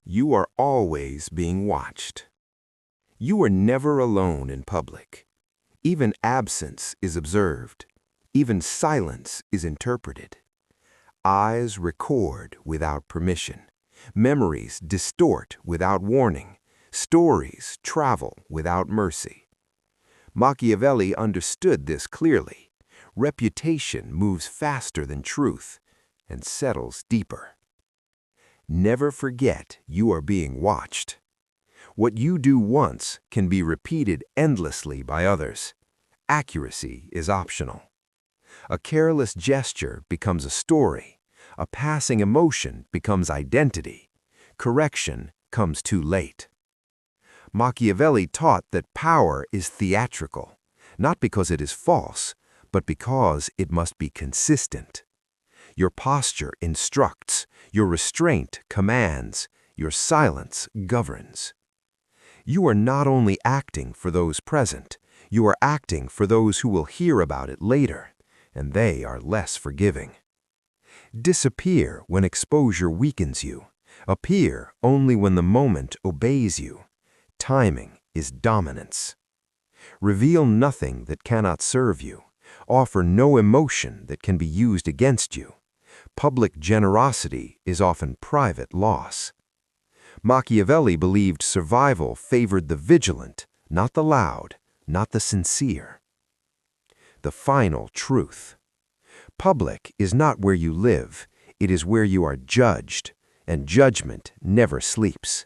You are always being watched. You are never alone in public. Even absence is observed. Even silence is interpreted. Eyes record without permission. Memories distort without warning. Stories travel without mercy. Machiavelli understood this clearly. Reputation moves faster than truth and settles deeper. Never forget you are being watched. What you do once can be repeated endlessly by others. Accuracy is optional. A careless gesture becomes a story. A passing emotion becomes identity. Correction comes too late. Machiavelli taught that power is theatrical, not because it is false, but because it must be consistent. Your posture instructs, your restraint commands, your silence governs. You are not only acting for those present, you are acting for those who will hear about it later, and they are less forgiving. Disappear when exposure weakens you. Appear only when the moment obeys you. Timing is dominance. Reveal nothing that cannot serve you. Offer no emotion that can be used against you. Public generosity is often private loss. Machiavelli believed survival favored the vigilant, not the loud, not the sincere. The final truth. Public is not where you live, it is where you are judged, and judgment never sleeps.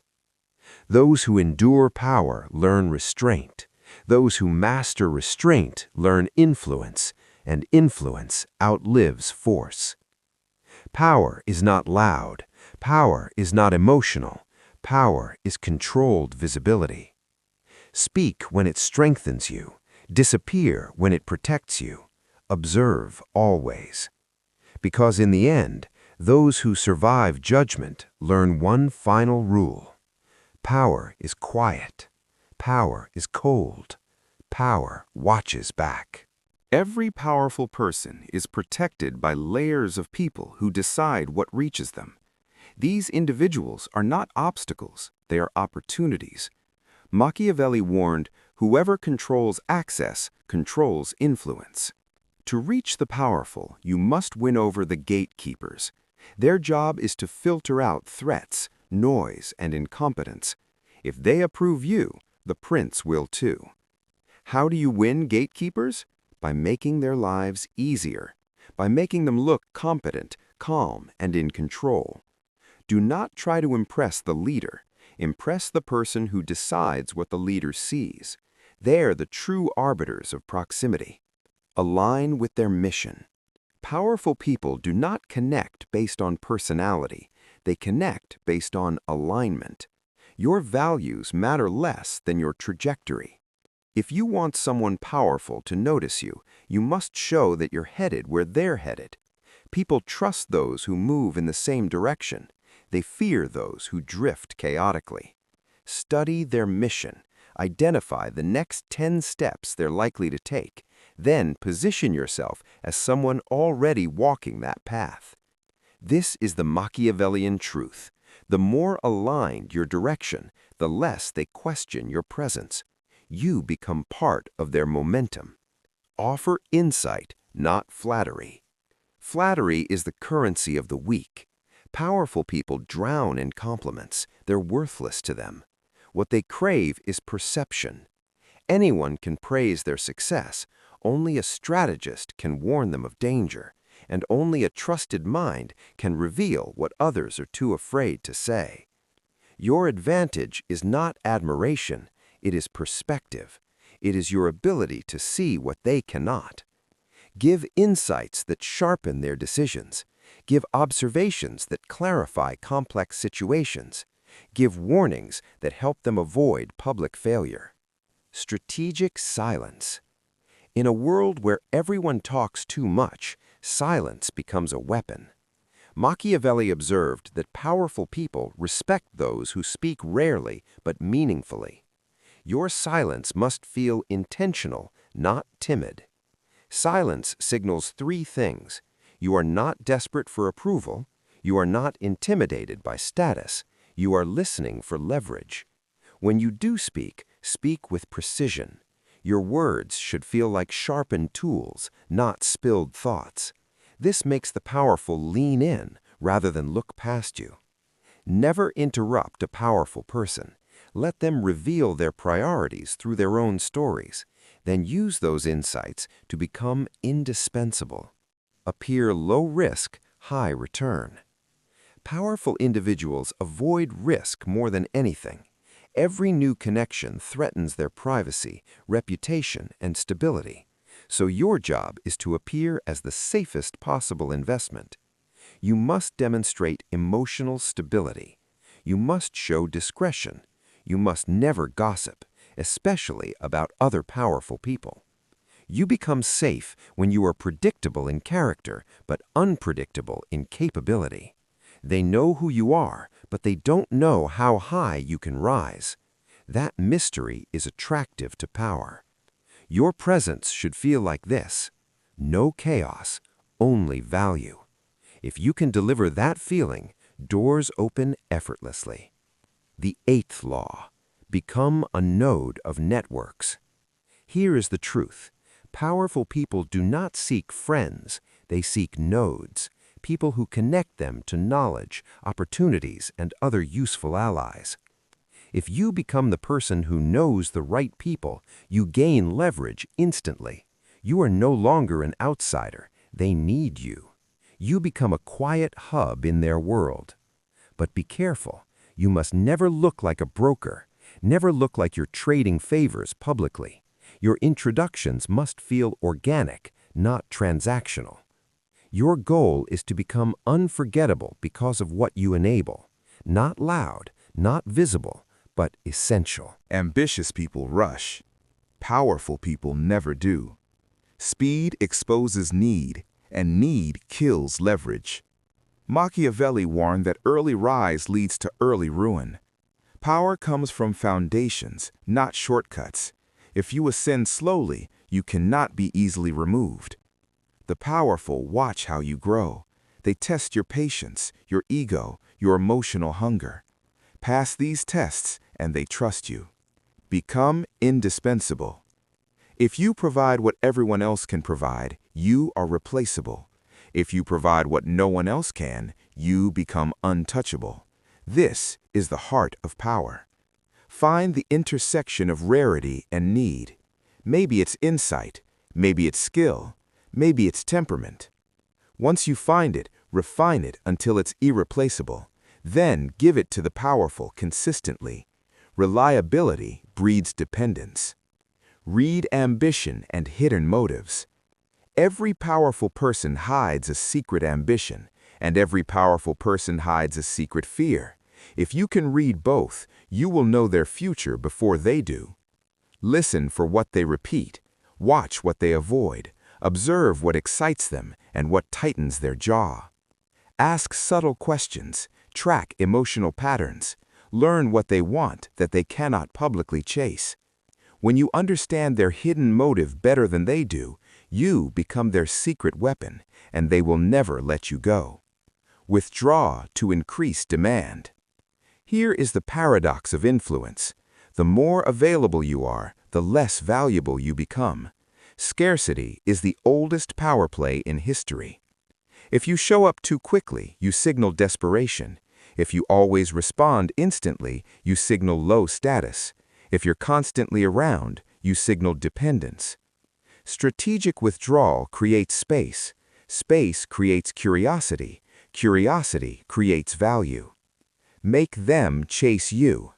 Those who endure power learn restraint. Those who master restraint learn influence, and influence outlives force. Power is not loud. Power is not emotional. Power is controlled visibility. Speak when it strengthens you. Disappear when it protects you. Observe always. Because in the end, those who survive judgment learn one final rule. Power is quiet. Power is cold. Power watches back. Every powerful person is protected by layers of people who decide what reaches them. These individuals are not obstacles, they are opportunities. Machiavelli warned, whoever controls access controls influence. To reach the powerful, you must win over the gatekeepers. Their job is to filter out threats, noise, and incompetence. If they approve you, the prince will too. How do you win gatekeepers? By making their lives easier, by making them look competent, calm, and in control. Do not try to impress the leader. Impress the person who decides what the leader sees. They're the true arbiters of proximity. Align with their mission. Powerful people do not connect based on personality. They connect based on alignment. Your values matter less than your trajectory. If you want someone powerful to notice you, you must show that you're headed where they're headed. People trust those who move in the same direction. They fear those who drift chaotically. Study their mission. Identify the next 10 steps they're likely to take. Then position yourself as someone already walking that path. This is the Machiavellian truth. The more aligned your direction, the less they question your presence. You become part of their momentum. Offer insight, not flattery. Flattery is the currency of the weak. Powerful people drown in compliments. They're worthless to them. What they crave is perception. Anyone can praise their success. Only a strategist can warn them of danger, and only a trusted mind can reveal what others are too afraid to say. Your advantage is not admiration. It is perspective. It is your ability to see what they cannot. Give insights that sharpen their decisions. Give observations that clarify complex situations. Give warnings that help them avoid public failure. Strategic silence. In a world where everyone talks too much, silence becomes a weapon. Machiavelli observed that powerful people respect those who speak rarely but meaningfully. Your silence must feel intentional, not timid. Silence signals 3 things. You are not desperate for approval, you are not intimidated by status, You are listening for leverage. When you do speak, speak with precision. Your words should feel like sharpened tools, not spilled thoughts. This makes the powerful lean in rather than look past you. Never interrupt a powerful person. Let them reveal their priorities through their own stories. Then use those insights to become indispensable. Appear low risk, high return. Powerful individuals avoid risk more than anything. Every new connection threatens their privacy, reputation, and stability. So your job is to appear as the safest possible investment. You must demonstrate emotional stability. You must show discretion. You must never gossip, especially about other powerful people. You become safe when you are predictable in character, but unpredictable in capability. They know who you are, but they don't know how high you can rise. That mystery is attractive to power. Your presence should feel like this: no chaos, only value. If you can deliver that feeling, doors open effortlessly. The 8th law: become a node of networks. Here is the truth. Powerful people do not seek friends, they seek nodes, people who connect them to knowledge, opportunities, and other useful allies. If you become the person who knows the right people, you gain leverage instantly. You are no longer an outsider. They need you. You become a quiet hub in their world. But be careful. You must never look like a broker. Never look like you're trading favors publicly. Your introductions must feel organic, not transactional. Your goal is to become unforgettable because of what you enable. Not loud, not visible, but essential. Ambitious people rush. Powerful people never do. Speed exposes need, and need kills leverage. Machiavelli warned that early rise leads to early ruin. Power comes from foundations, not shortcuts. If you ascend slowly, you cannot be easily removed. The powerful watch how you grow. They test your patience, your ego, your emotional hunger. Pass these tests, and they trust you. Become indispensable. If you provide what everyone else can provide, you are replaceable. If you provide what no one else can, you become untouchable. This is the heart of power. Find the intersection of rarity and need. Maybe it's insight, maybe it's skill, maybe it's temperament. Once you find it, refine it until it's irreplaceable. Then give it to the powerful consistently. Reliability breeds dependence. Read ambition and hidden motives. Every powerful person hides a secret ambition, and every powerful person hides a secret fear. If you can read both, you will know their future before they do. Listen for what they repeat. Watch what they avoid. Observe what excites them and what tightens their jaw. Ask subtle questions. Track emotional patterns. Learn what they want that they cannot publicly chase. When you understand their hidden motive better than they do, you become their secret weapon, and they will never let you go. Withdraw to increase demand. Here is the paradox of influence. The more available you are, the less valuable you become. Scarcity is the oldest power play in history. If you show up too quickly, you signal desperation. If you always respond instantly, you signal low status. If you're constantly around, you signal dependence. Strategic withdrawal creates space. Space creates curiosity. Curiosity creates value. Make them chase you.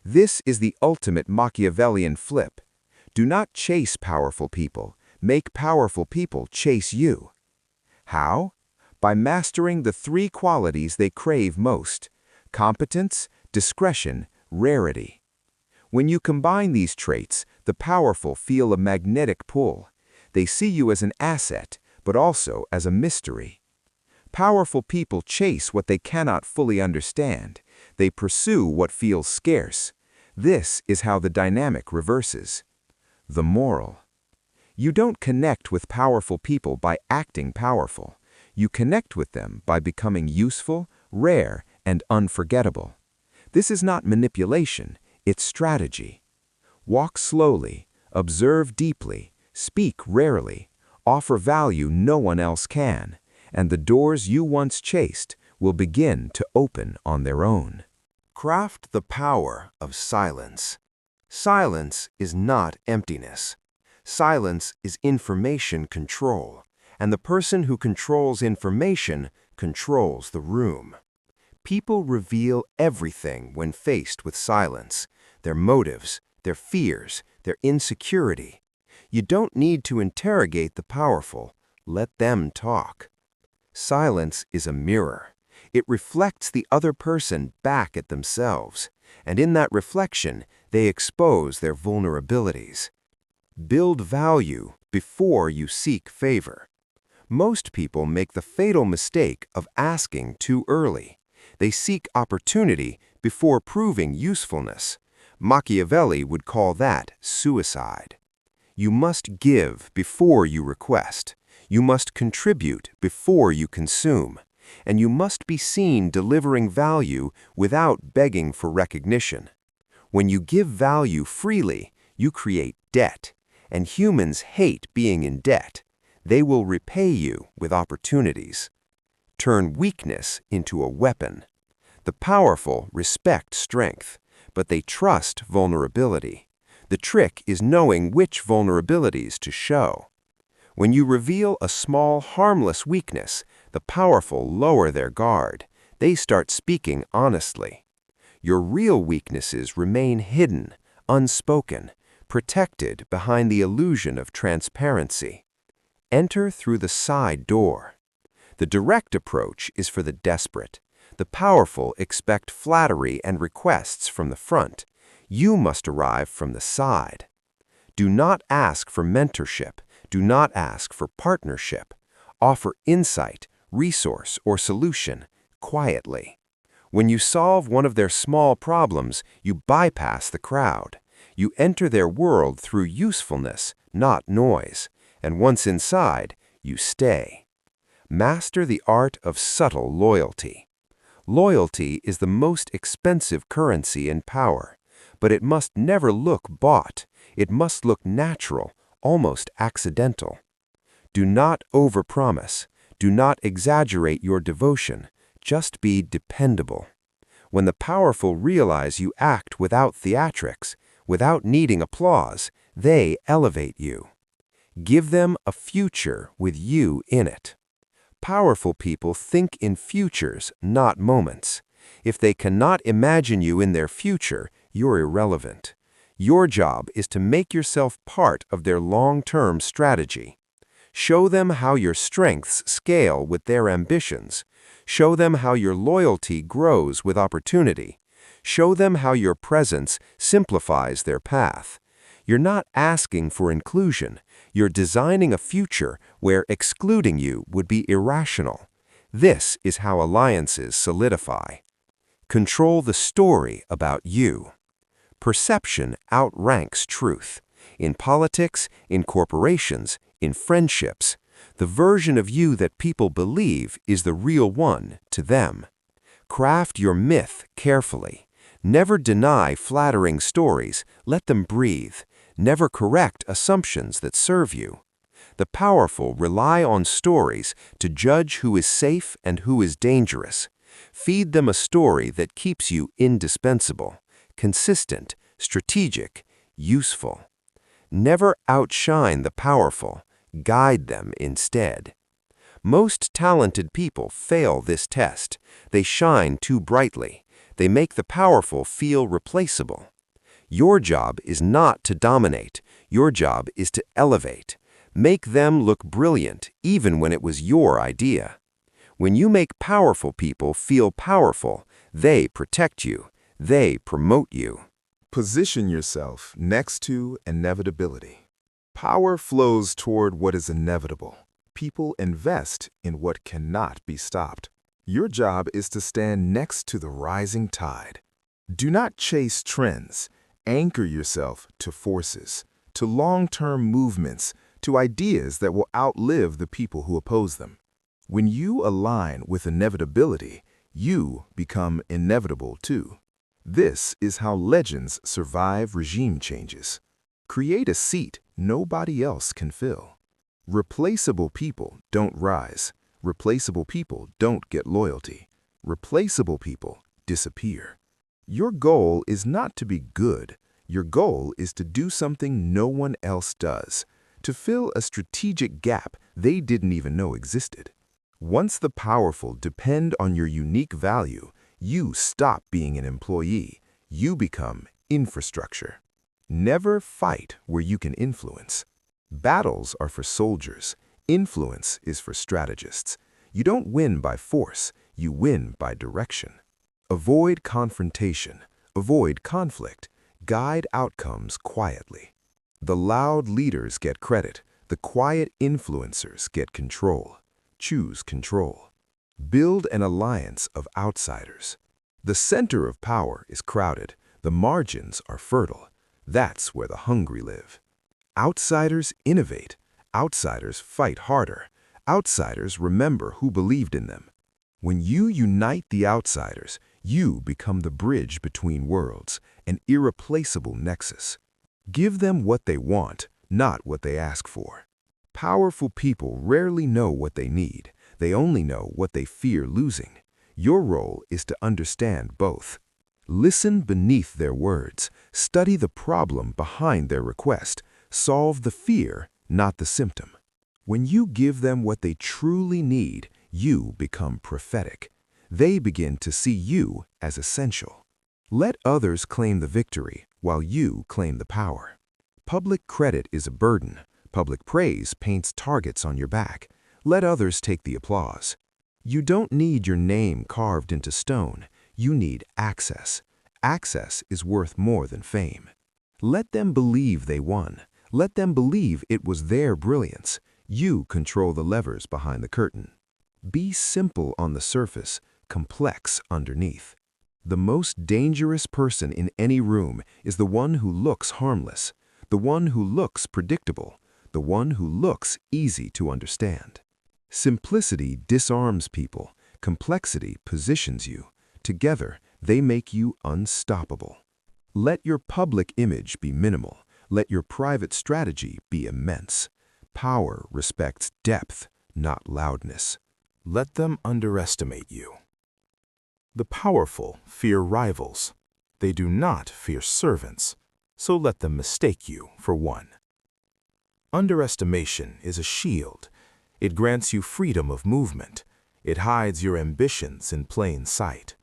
This is the ultimate Machiavellian flip. Do not chase powerful people. Make powerful people chase you. How? By mastering the 3 qualities they crave most: competence, discretion, rarity. When you combine these traits, the powerful feel a magnetic pull. They see you as an asset, but also as a mystery. Powerful people chase what they cannot fully understand. They pursue what feels scarce. This is how the dynamic reverses. The moral. You don't connect with powerful people by acting powerful. You connect with them by becoming useful, rare, and unforgettable. This is not manipulation, it's strategy. Walk slowly, observe deeply, speak rarely, offer value no one else can, and the doors you once chased will begin to open on their own. Craft the power of silence. Silence is not emptiness. Silence is information control, and the person who controls information controls the room. People reveal everything when faced with silence, their motives, their fears, their insecurity. You don't need to interrogate the powerful, let them talk. Silence is a mirror. It reflects the other person back at themselves, and in that reflection, they expose their vulnerabilities. Build value before you seek favor. Most people make the fatal mistake of asking too early. They seek opportunity before proving usefulness. Machiavelli would call that suicide. You must give before you request. You must contribute before you consume. And you must be seen delivering value without begging for recognition. When you give value freely, you create debt, and humans hate being in debt. They will repay you with opportunities. Turn weakness into a weapon. The powerful respect strength, but they trust vulnerability. The trick is knowing which vulnerabilities to show. When you reveal a small, harmless weakness, the powerful lower their guard. They start speaking honestly. Your real weaknesses remain hidden, unspoken, protected behind the illusion of transparency. Enter through the side door. The direct approach is for the desperate. The powerful expect flattery and requests from the front. You must arrive from the side. Do not ask for mentorship. Do not ask for partnership. Offer insight, resource, or solution quietly. When you solve one of their small problems, you bypass the crowd. You enter their world through usefulness, not noise. And once inside, you stay. Master the art of subtle loyalty. Loyalty is the most expensive currency in power, but it must never look bought. It must look natural, almost accidental. Do not overpromise. Do not exaggerate your devotion. Just be dependable. When the powerful realize you act without theatrics, without needing applause, they elevate you. Give them a future with you in it. Powerful people think in futures, not moments. If they cannot imagine you in their future, you're irrelevant. Your job is to make yourself part of their long-term strategy. Show them how your strengths scale with their ambitions. Show them how your loyalty grows with opportunity. Show them how your presence simplifies their path. You're not asking for inclusion. You're designing a future where excluding you would be irrational. This is how alliances solidify. Control the story about you. Perception outranks truth. In politics, in corporations, in friendships, the version of you that people believe is the real one to them. Craft your myth carefully. Never deny flattering stories. Let them breathe. Never correct assumptions that serve you. The powerful rely on stories to judge who is safe and who is dangerous. Feed them a story that keeps you indispensable, consistent, strategic, useful. Never outshine the powerful. Guide them instead. Most talented people fail this test. They shine too brightly. They make the powerful feel replaceable. Your job is not to dominate. Your job is to elevate. Make them look brilliant even when it was your idea. When you make powerful people feel powerful, they protect you. They promote you. Position yourself next to inevitability. Power flows toward what is inevitable. People invest in what cannot be stopped. Your job is to stand next to the rising tide. Do not chase trends. Anchor yourself to forces, to long-term movements, to ideas that will outlive the people who oppose them. When you align with inevitability, you become inevitable too. This is how legends survive regime changes. Create a seat nobody else can fill. Replaceable people don't rise. Replaceable people don't get loyalty. Replaceable people disappear. Your goal is not to be good. Your goal is to do something no one else does, to fill a strategic gap they didn't even know existed. Once the powerful depend on your unique value, you stop being an employee. You become infrastructure. Never fight where you can influence. Battles are for soldiers. Influence is for strategists. You don't win by force. You win by direction. Avoid confrontation. Avoid conflict. Guide outcomes quietly. The loud leaders get credit. The quiet influencers get control. Choose control. Build an alliance of outsiders. The center of power is crowded. The margins are fertile. That's where the hungry live. Outsiders innovate. Outsiders fight harder. Outsiders remember who believed in them. When you unite the outsiders, you become the bridge between worlds, an irreplaceable nexus. Give them what they want, not what they ask for. Powerful people rarely know what they need. They only know what they fear losing. Your role is to understand both. Listen beneath their words. Study the problem behind their request. Solve the fear, not the symptom. When you give them what they truly need, you become prophetic. They begin to see you as essential. Let others claim the victory while you claim the power. Public credit is a burden. Public praise paints targets on your back. Let others take the applause. You don't need your name carved into stone. You need access. Access is worth more than fame. Let them believe they won. Let them believe it was their brilliance. You control the levers behind the curtain. Be simple on the surface, complex underneath. The most dangerous person in any room is the one who looks harmless, the one who looks predictable, the one who looks easy to understand. Simplicity disarms people. Complexity positions you. Together, they make you unstoppable. Let your public image be minimal. Let your private strategy be immense. Power respects depth, not loudness. Let them underestimate you. The powerful fear rivals. They do not fear servants, so let them mistake you for one. Underestimation is a shield. It grants you freedom of movement. It hides your ambitions in plain sight.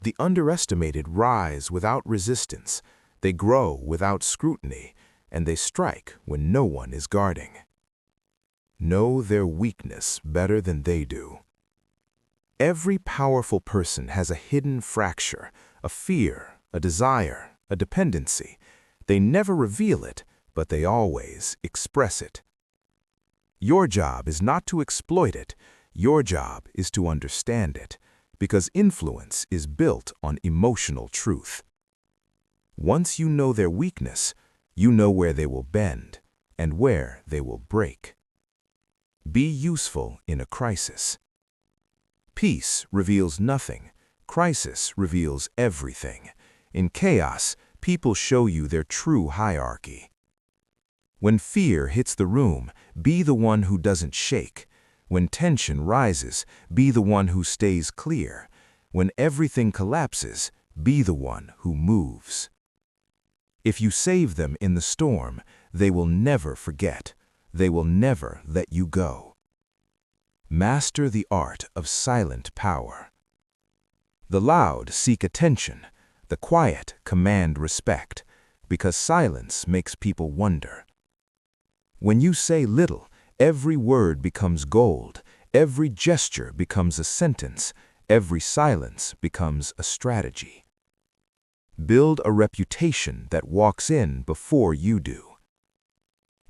The underestimated rise without resistance. They grow without scrutiny, and they strike when no one is guarding. Know their weakness better than they do. Every powerful person has a hidden fracture, a fear, a desire, a dependency. They never reveal it, but they always express it. Your job is not to exploit it. Your job is to understand it, because influence is built on emotional truth. Once you know their weakness, you know where they will bend and where they will break. Be useful in a crisis. Peace reveals nothing. Crisis reveals everything. In chaos, people show you their true hierarchy. When fear hits the room, be the one who doesn't shake. When tension rises, be the one who stays clear. When everything collapses, be the one who moves. If you save them in the storm, they will never forget. They will never let you go. Master the art of silent power. The loud seek attention. The quiet command respect, because silence makes people wonder. When you say little, every word becomes gold. Every gesture becomes a sentence. Every silence becomes a strategy. Build a reputation that walks in before you do.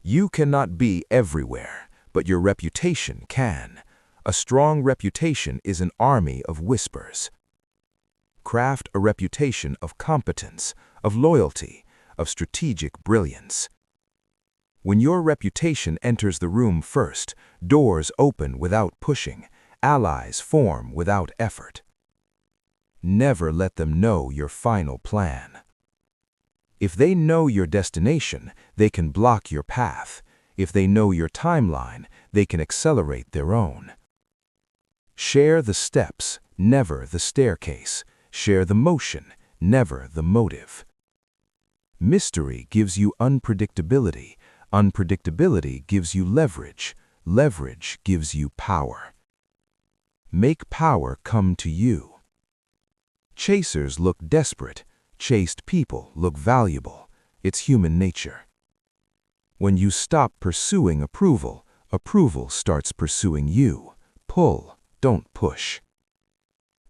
You cannot be everywhere, but your reputation can. A strong reputation is an army of whispers. Craft a reputation of competence, of loyalty, of strategic brilliance. When your reputation enters the room first, doors open without pushing, allies form without effort. Never let them know your final plan. If they know your destination, they can block your path. If they know your timeline, they can accelerate their own. Share the steps, never the staircase. Share the motion, never the motive. Mystery gives you unpredictability. Unpredictability gives you leverage. Leverage gives you power. Make power come to you. Chasers look desperate. Chased people look valuable. It's human nature. When you stop pursuing approval, approval starts pursuing you. Pull, don't push.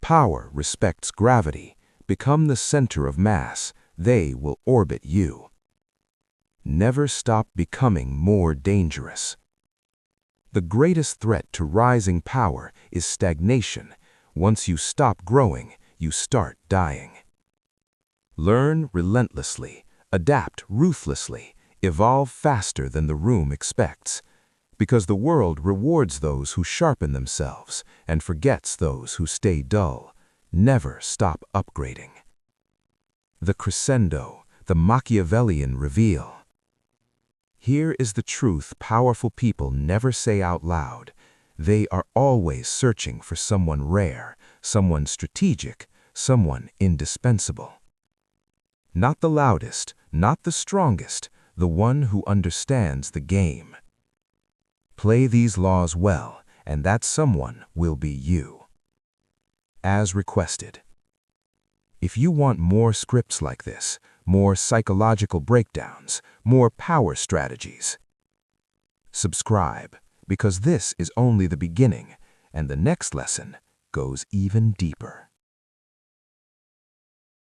Power respects gravity. Become the center of mass. They will orbit you. Never stop becoming more dangerous. The greatest threat to rising power is stagnation. Once you stop growing, you start dying. Learn relentlessly, adapt ruthlessly, evolve faster than the room expects. Because the world rewards those who sharpen themselves and forgets those who stay dull. Never stop upgrading. The crescendo, the Machiavellian reveal. Here is the truth powerful people never say out loud. They are always searching for someone rare, someone strategic, someone indispensable. Not the loudest, not the strongest, the one who understands the game. Play these laws well, and that someone will be you. As requested. If you want more scripts like this, more psychological breakdowns, more power strategies, subscribe, because this is only the beginning, and the next lesson goes even deeper.